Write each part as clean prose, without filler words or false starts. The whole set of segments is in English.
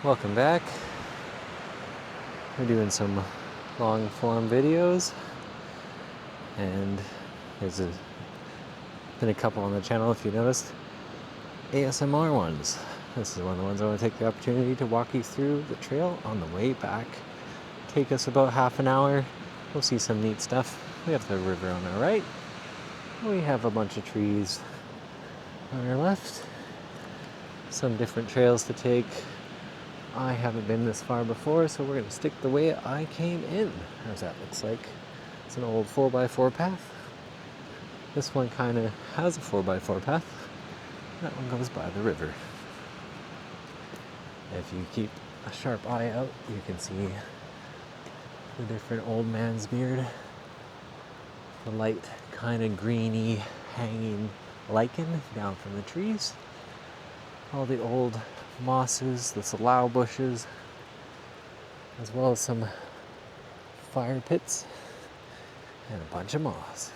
Welcome back. We're doing some long form videos, and there's been a couple on the channel, if you noticed, ASMR ones. This is one of the ones I want to take the opportunity to walk you through the trail on the way back. Take us about half an hour. We'll see some neat stuff. We have the river on our right. We have a bunch of trees on our left. Some different trails to take. I haven't been this far before, so we're going to stick the way I came in, as that looks like. It's an old 4x4 path. This one kind of has a 4x4 path. That one goes by the river. If you keep a sharp eye out, you can see the different old man's beard. The light kind of greeny hanging lichen down from the trees. All the old mosses, the salao bushes, as well as some fire pits and a bunch of moss.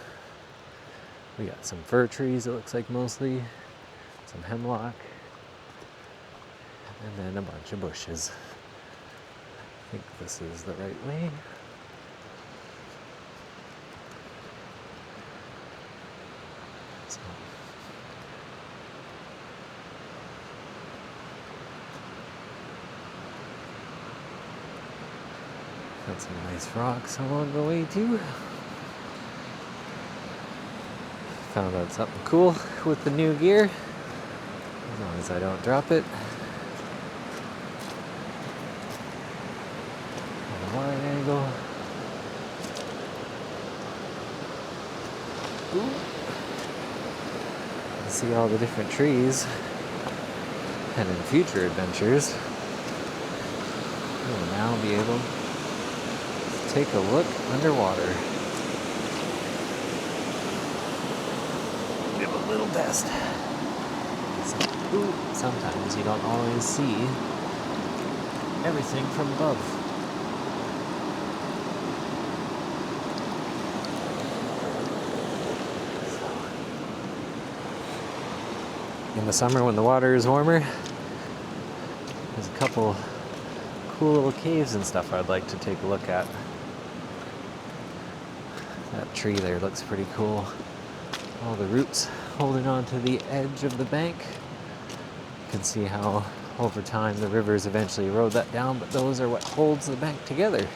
We got some fir trees, it looks like mostly, some hemlock, and then a bunch of bushes. I think this is the right way. So, got some nice rocks along the way too. Found out something cool with the new gear, as long as I don't drop it. On a wide angle. Ooh. You can see all the different trees, and in future adventures, you will now be able to take a look underwater. Give a little test. Sometimes you don't always see everything from above. In the summer when the water is warmer, there's a couple cool little caves and stuff I'd like to take a look at. That tree there looks pretty cool. All the roots holding on to the edge of the bank. You can see how over time the rivers eventually erode that down, but those are what holds the bank together.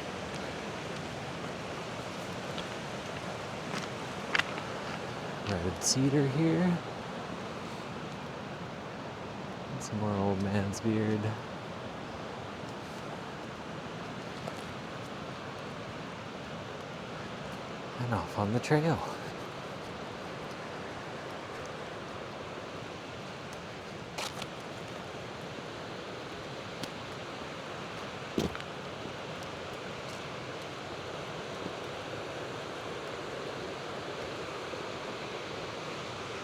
Red cedar here. Some more old man's beard. And off on the trail.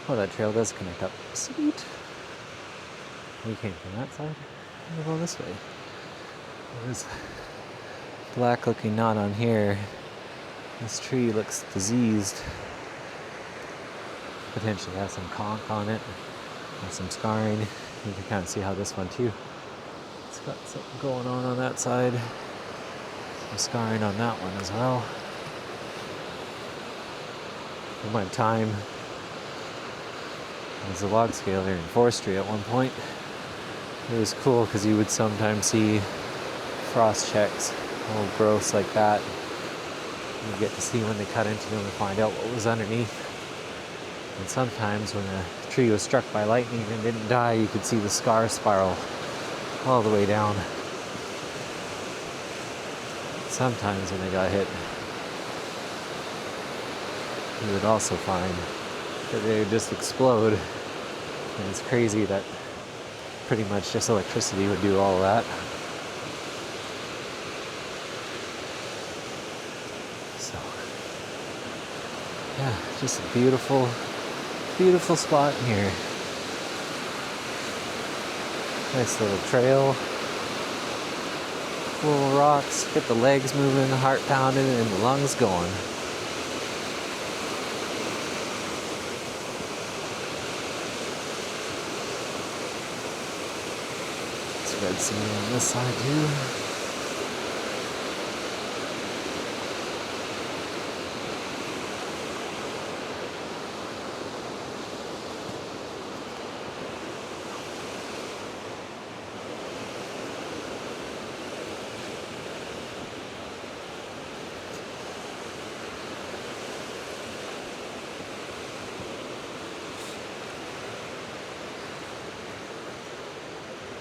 Oh, that trail does connect up. Sweet. We came from that side. We'll go this way. There's a black looking knot on here. This tree looks diseased. Potentially has some conch on it and some scarring. You can kind of see how this one too. It's got something going on that side. Some scarring on that one as well. In my time as a log scaler in forestry at one point, it was cool because you would sometimes see frost checks, old growths like that. You get to see when they cut into them and find out what was underneath. And sometimes when a tree was struck by lightning and didn't die, you could see the scar spiral all the way down. Sometimes when they got hit, you would also find that they would just explode. And it's crazy that pretty much just electricity would do all of that. So, yeah, just a beautiful, beautiful spot in here. Nice little trail. Full of rocks, get the legs moving, the heart pounding, and the lungs going. red cedar on this side too.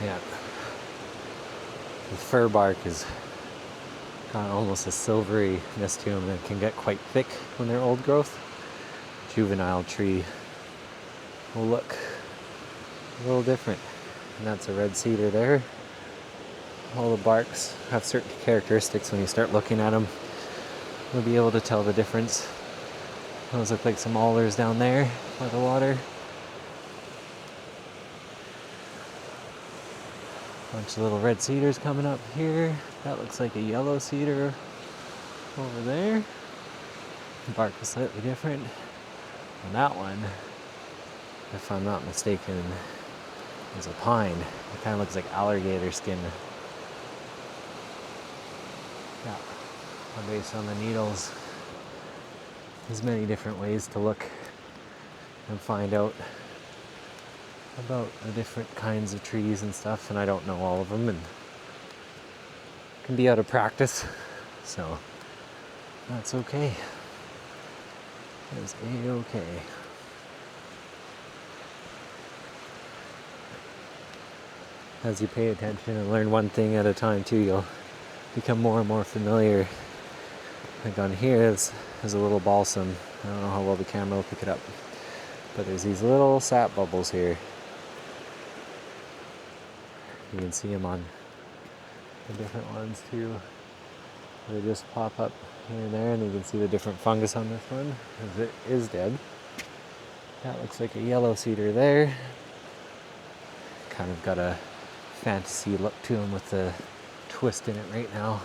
Yeah. The fir bark is got almost a silveryness to them and can get quite thick when they're old growth. Juvenile tree will look a little different. And that's a red cedar there. All the barks have certain characteristics. When you start looking at them, you'll be able to tell the difference. Those look like some alders down there by the water. Bunch of little red cedars coming up here. That looks like a yellow cedar over there. The bark is slightly different. And that one, if I'm not mistaken, is a pine. It kind of looks like alligator skin. Yeah, based on the needles. There's many different ways to look and find out about the different kinds of trees and stuff, and I don't know all of them and can be out of practice, so that's okay. That's a-okay. As you pay attention and learn one thing at a time too, you'll become more and more familiar. Like on here, there's a little balsam. I don't know how well the camera will pick it up, but there's these little sap bubbles here. You can see them on the different ones too. They just pop up here and there, and you can see the different fungus on this one, because it is dead. That looks like a yellow cedar there. Kind of got a fantasy look to them with the twist in it right now.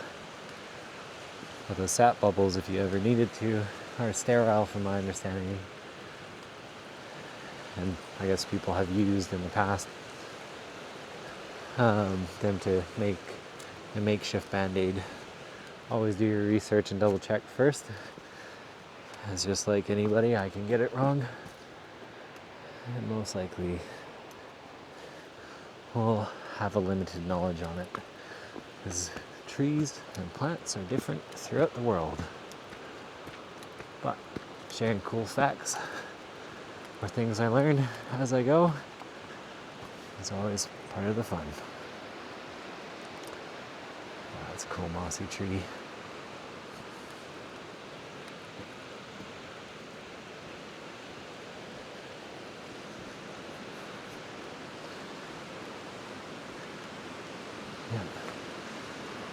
But the sap bubbles, if you ever needed to, are sterile from my understanding. And I guess people have used in the past them to make a makeshift band-aid. Always do your research and double check first. As just like anybody, I can get it wrong. And most likely will have a limited knowledge on it. Because trees and plants are different throughout the world. But sharing cool facts or things I learn as I go is always part of the fun. Wow, that's a cool mossy tree. Yeah.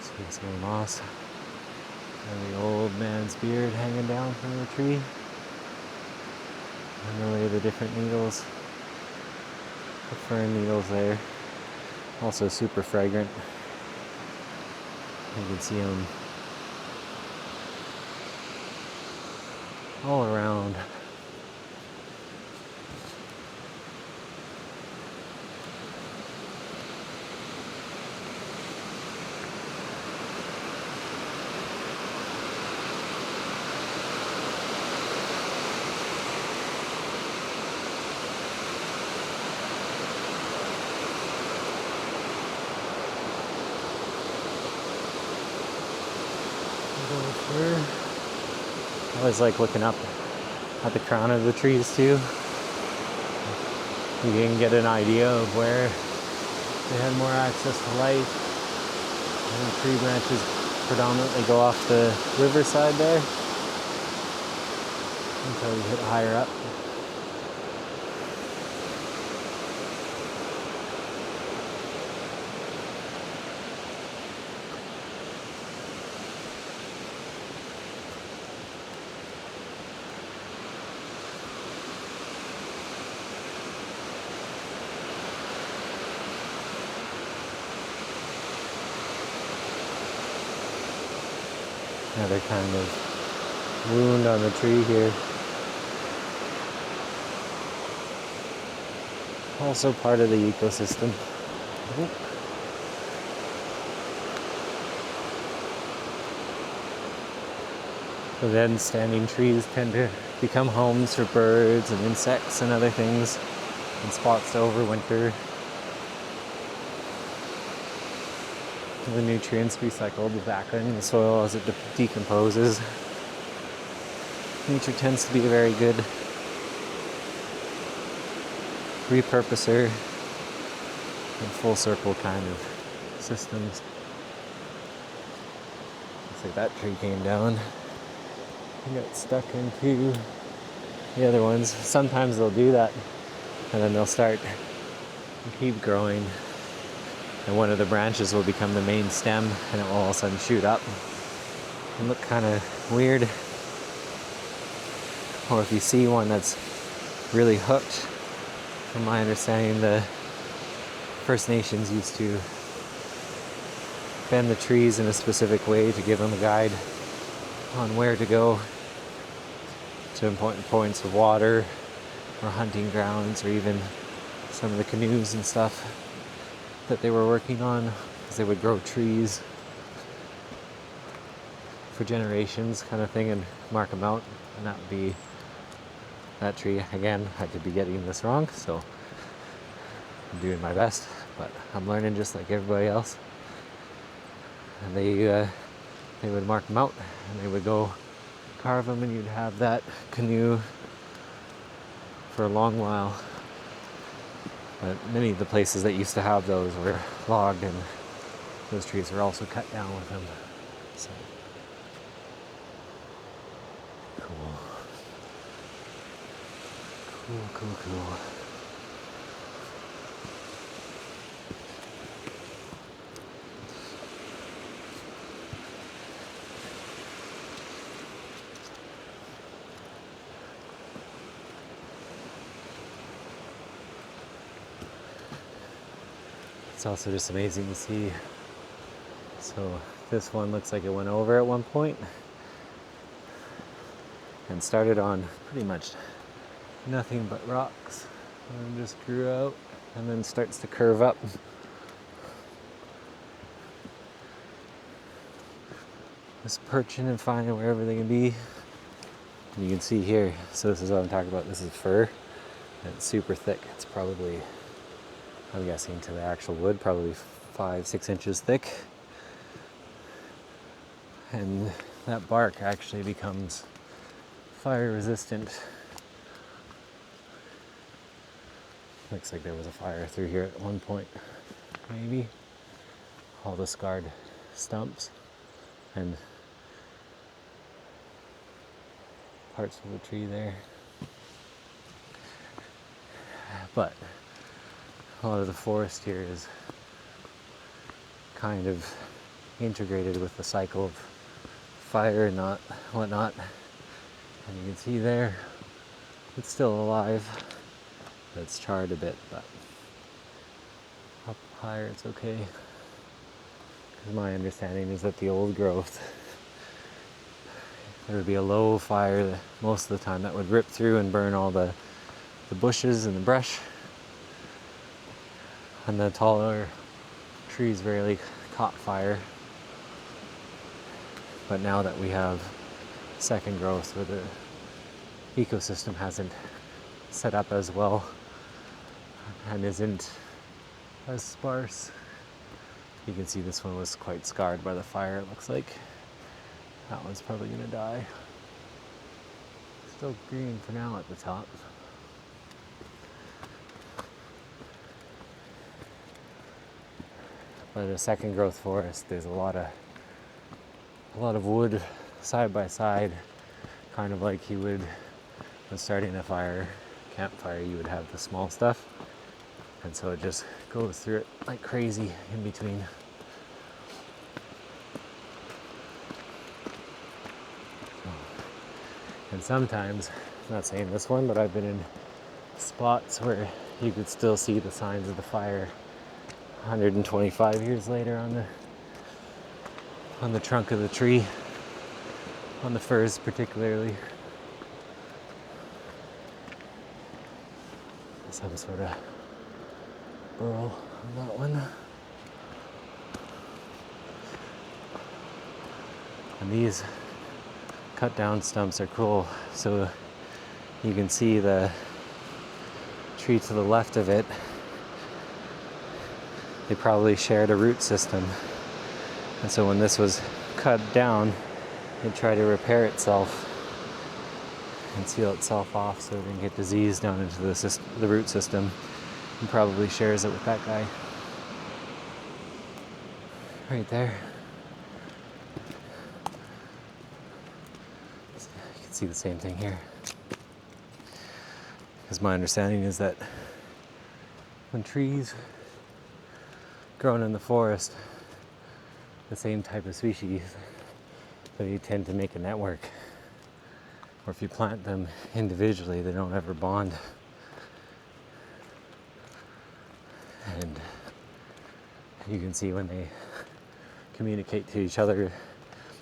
Sweet smell moss. And the old man's beard hanging down from the tree. And the way the different needles, the fern needles there, also super fragrant. You can see them all around. I always like looking up at the crown of the trees too. You can get an idea of where they had more access to light. And the tree branches predominantly go off the riverside there until you hit higher up. Another kind of wound on the tree here. Also part of the ecosystem. The then standing trees tend to become homes for birds and insects and other things, and spots to overwinter. The nutrients recycled back in the soil as it decomposes. Nature tends to be a very good repurposer and full circle kind of systems. Looks like that tree came down and got stuck into the other ones. Sometimes they'll do that and then they'll start and keep growing, and one of the branches will become the main stem and it will all of a sudden shoot up and look kind of weird. Or if you see one that's really hooked, from my understanding, the First Nations used to bend the trees in a specific way to give them a guide on where to go to important points of water or hunting grounds, or even some of the canoes and stuff that they were working on, because they would grow trees for generations kind of thing and mark them out, and that would be that tree. Again, I could be getting this wrong, so I'm doing my best, but I'm learning just like everybody else. And they would mark them out and they would go carve them, and you'd have that canoe for a long while. But many of the places that used to have those were logged, and those trees were also cut down with them. So cool. Cool. It's also just amazing to see. So this one looks like it went over at one point and started on pretty much nothing but rocks, and just grew out and then starts to curve up. Just perching and finding wherever they can be. And you can see here, so this is what I'm talking about. This is fir, and it's super thick. It's probably, I'm guessing to the actual wood, probably 5-6 inches thick. And that bark actually becomes fire resistant. Looks like there was a fire through here at one point, maybe. All the scarred stumps and parts of the tree there. But a lot of the forest here is kind of integrated with the cycle of fire and whatnot. And you can see there, it's still alive. It's charred a bit, but up higher it's okay. Because my understanding is that the old growth, there would be a low fire most of the time that would rip through and burn all the bushes and the brush. And the taller trees rarely caught fire. But now that we have second growth where the ecosystem hasn't set up as well and isn't as sparse, you can see this one was quite scarred by the fire, it looks like. That one's probably gonna die. Still green for now at the top. But a second growth forest, there's a lot of wood side by side, kind of like you would when starting a fire, campfire, you would have the small stuff. And so it just goes through it like crazy in between. And sometimes, I'm not saying this one, but I've been in spots where you could still see the signs of the fire 125 years later on the trunk of the tree, on the firs particularly. Some sort of burl on that one. And these cut down stumps are cool. So you can see the tree to the left of it. They probably shared a root system. And so when this was cut down, it tried to repair itself and seal itself off so it didn't get disease down into the root system, and probably shares it with that guy. Right there. You can see the same thing here. Because my understanding is that when trees grown in the forest, the same type of species, they tend to make a network. Or if you plant them individually, they don't ever bond. And you can see when they communicate to each other,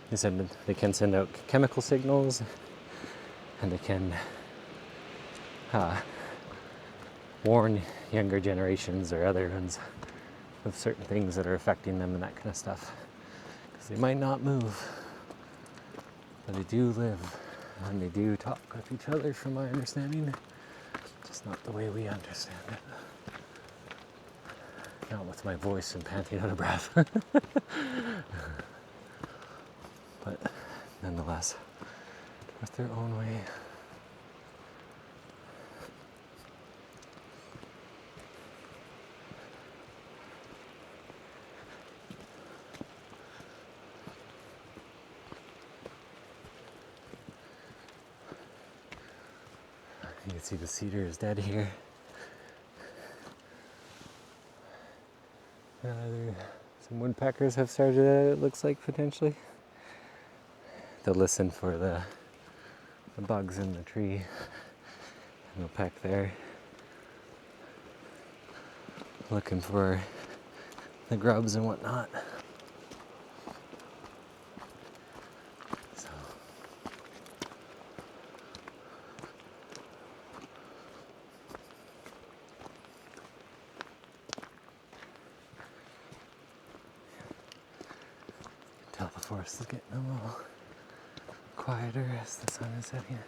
they can send out chemical signals, and they can warn younger generations or other ones of certain things that are affecting them and that kind of stuff. Because they might not move, but they do live, and they do talk with each other, from my understanding. Just not the way we understand it. Not with my voice and panting out of breath. But nonetheless, with their own way. You can see the cedar is dead here. Some woodpeckers have started at it, looks like, potentially. They'll listen for the bugs in the tree, and they'll peck there, looking for the grubs and whatnot. So tell the forest is getting a little quieter as the sun is setting.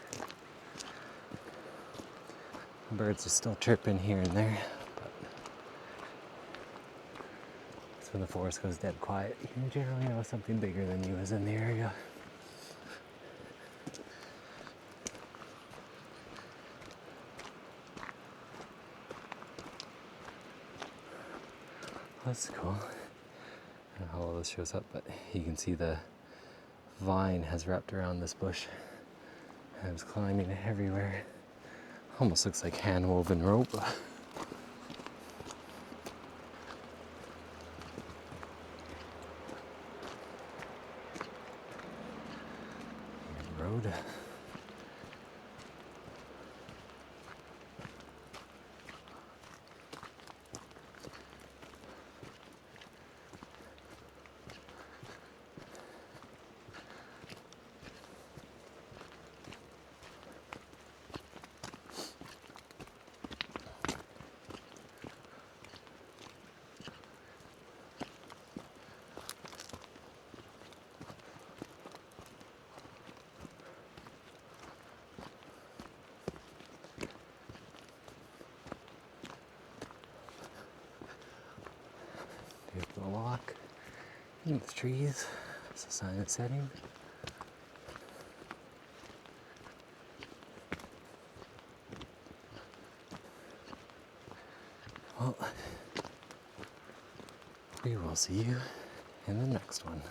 The birds are still chirping here and there, but that's when the forest goes dead quiet. You can generally know something bigger than you is in the area. That's cool. I don't know how well this shows up, but you can see the vine has wrapped around this bush and it's climbing everywhere. Almost looks like hand-woven rope. Road. Beautiful walk in the trees. It's a sign of setting. Well, we will see you in the next one.